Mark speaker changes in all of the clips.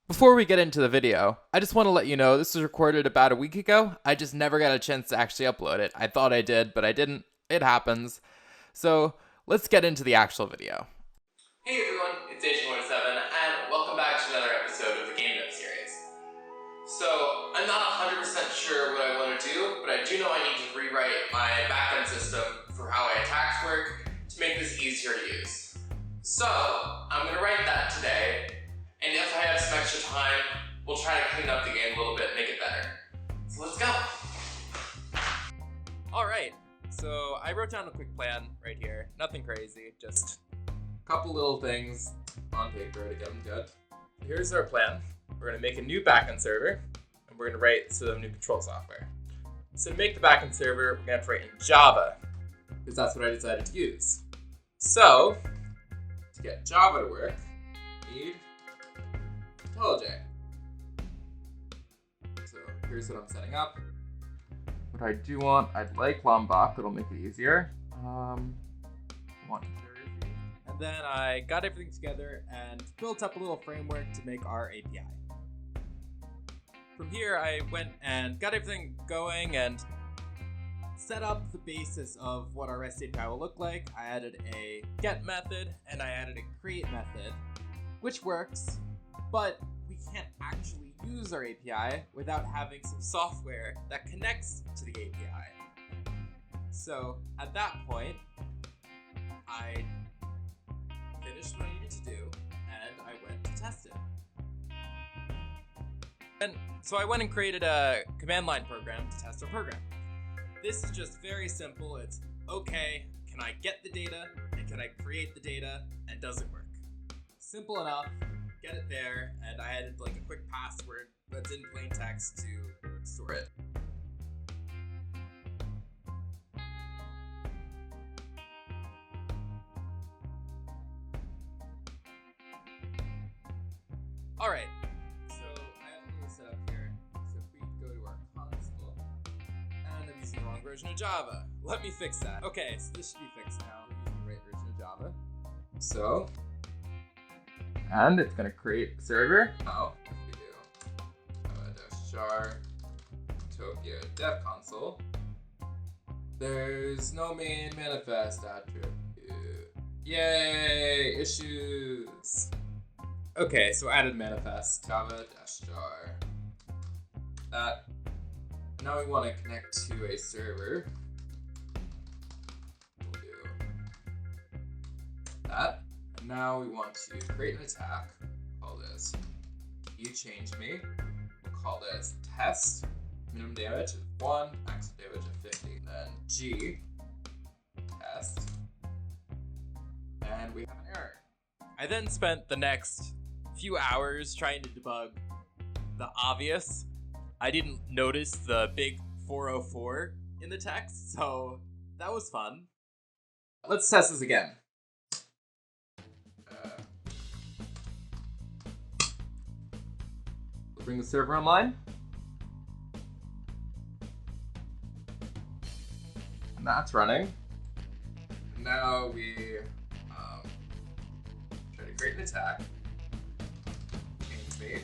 Speaker 1: Before we get into the video, I just want to let you know this was recorded about a week ago. I just never got a chance to actually upload it. I thought I did, but I didn't. It happens. So let's get into the actual video. Hey everyone, it's H107, and welcome back to another episode of the Game Dev series. So I'm not 100% sure what I want to do, but I do know I need to rewrite my backend system for how attacks work to make this easier to use. So I'm going to write that today. And if I have some extra time, we'll try to clean up the game a little bit and make it better. So let's go. Alright, so I wrote down a quick plan right here. Nothing crazy, just a couple little things on paper to get them good. Here's our plan. We're going to make a new backend server, and we're going to write some new control software. So to make the backend server, we're going to have to write in Java, because that's what I decided to use. So, to get Java to work, we need IntelliJ. So here's what I'm setting up. What I do want, I'd like Lombok, it'll make it easier. And then I got everything together and built up a little framework to make our API. From here, I went and got everything going and set up the basis of what our REST API will look like. I added a get method and I added a create method, which works. But we can't actually use our API without having some software that connects to the API. So at that point, I finished what I needed to do and I went to test it. And so I went and created a command line program to test our program. This is just very simple. It's okay, can I get the data and can I create the data and does it work? Simple enough. Get it there, and I added like a quick password that's in plain text to store it. Alright, so I have a little setup here. So if we go to our console, and I'm using the wrong version of Java. Let me fix that. Okay, so this should be fixed now. We're using the right version of Java. So, and it's going to create a server. Oh, if we do jar Tokyo dev console, there's no main manifest attribute. Yay, issues. Okay, so added manifest java-jar. That. Now we want to connect to a server. We'll do that. Now we want to create an attack. Call this change me. We'll call this test. Minimum damage is 1, maximum damage is 50. Then G test. And we have an error. I then spent the next few hours trying to debug the obvious. I didn't notice the big 404 in the text, so that was fun. Let's test this again. Bring the server online. And that's running. And now we try to create an attack. Change me.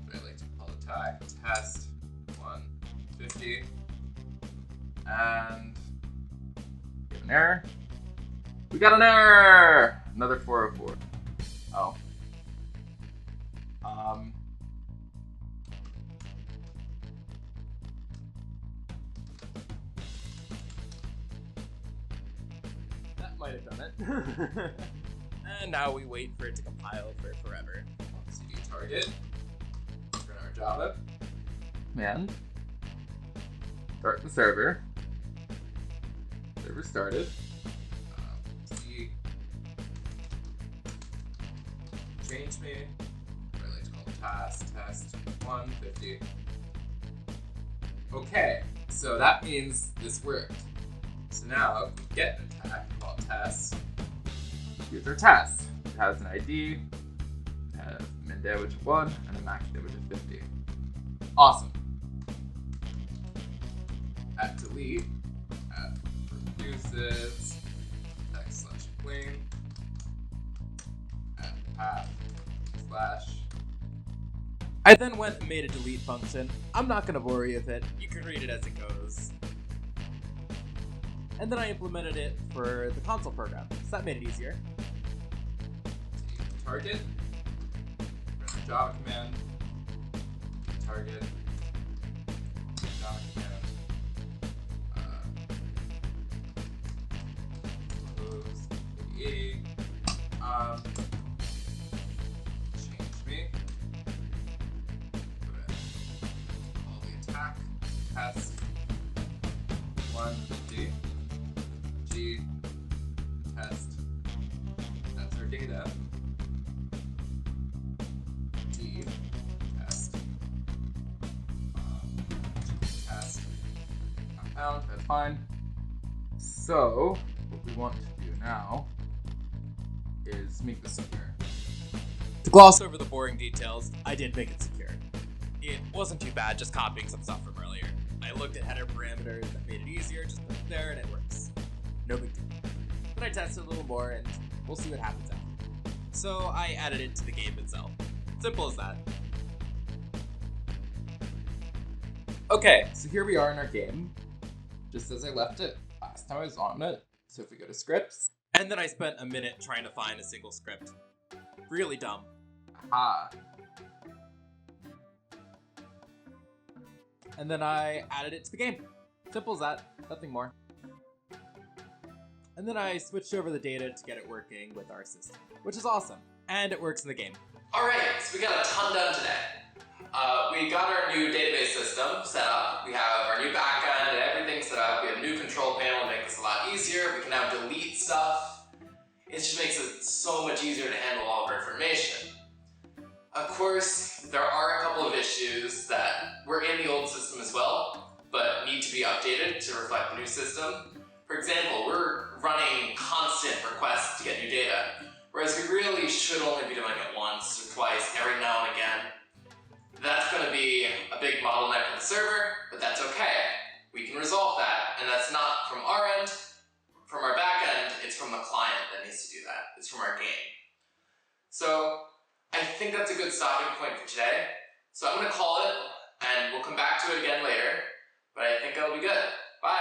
Speaker 1: What I like to call attack. Test 150. And get an error. We got an error! Another 404. Oh. Might have done it. And now we wait for it to compile for forever. CD target. Run our Java. And start the server. Server started. C change me. What I like to call task test 150. Okay, so that means this worked. So now if we get an attack called test, here's our test. It has an ID, it has min damage of 1, and a max damage of 50. Awesome. At delete, at reduces, text slash clean, at path slash I then went and made a delete function. I'm not going to bore you with it. You can read it as it goes. And then I implemented it for the console program, so that made it easier. Target, run the Java command, target, Java command, close AE, change me, all the attack, test, 1D, G, test, that's our data. D, test, test, compound, that's fine. So, what we want to do now is make this secure. To gloss over the boring details, I did make it secure. It wasn't too bad just copying some stuff from earlier. I looked at header parameters that made it easier, just put it there and it works. No big deal. But I tested a little more and we'll see what happens after. So I added it to the game itself. Simple as that. Okay, so here we are in our game, just as I left it last time I was on it. So if we go to scripts, and then I spent a minute trying to find a single script. Really dumb. Aha. And then I added it to the game. Simple as that, nothing more. And then I switched over the data to get it working with our system, which is awesome. And it works in the game.
Speaker 2: Alright, so we got a ton done today. We got our new database system set up. We have our new backend and everything set up. We have a new control panel to make this a lot easier. We can now delete stuff. It just makes it so much easier to handle all of our information. Of course, there are a couple of issues that were in the old system as well, but need to be updated to reflect the new system. For example, we're running constant requests to get new data, whereas we really should only be doing it once or twice every now and again. That's going to be a big bottleneck on the server, but that's okay. We can resolve that, and that's not from our end, from our back end, it's from the client that needs to do that. It's from our game. So I think that's a good stopping point for today. So I'm going to call it, and we'll come back to it again later, but I think it'll be good. Bye!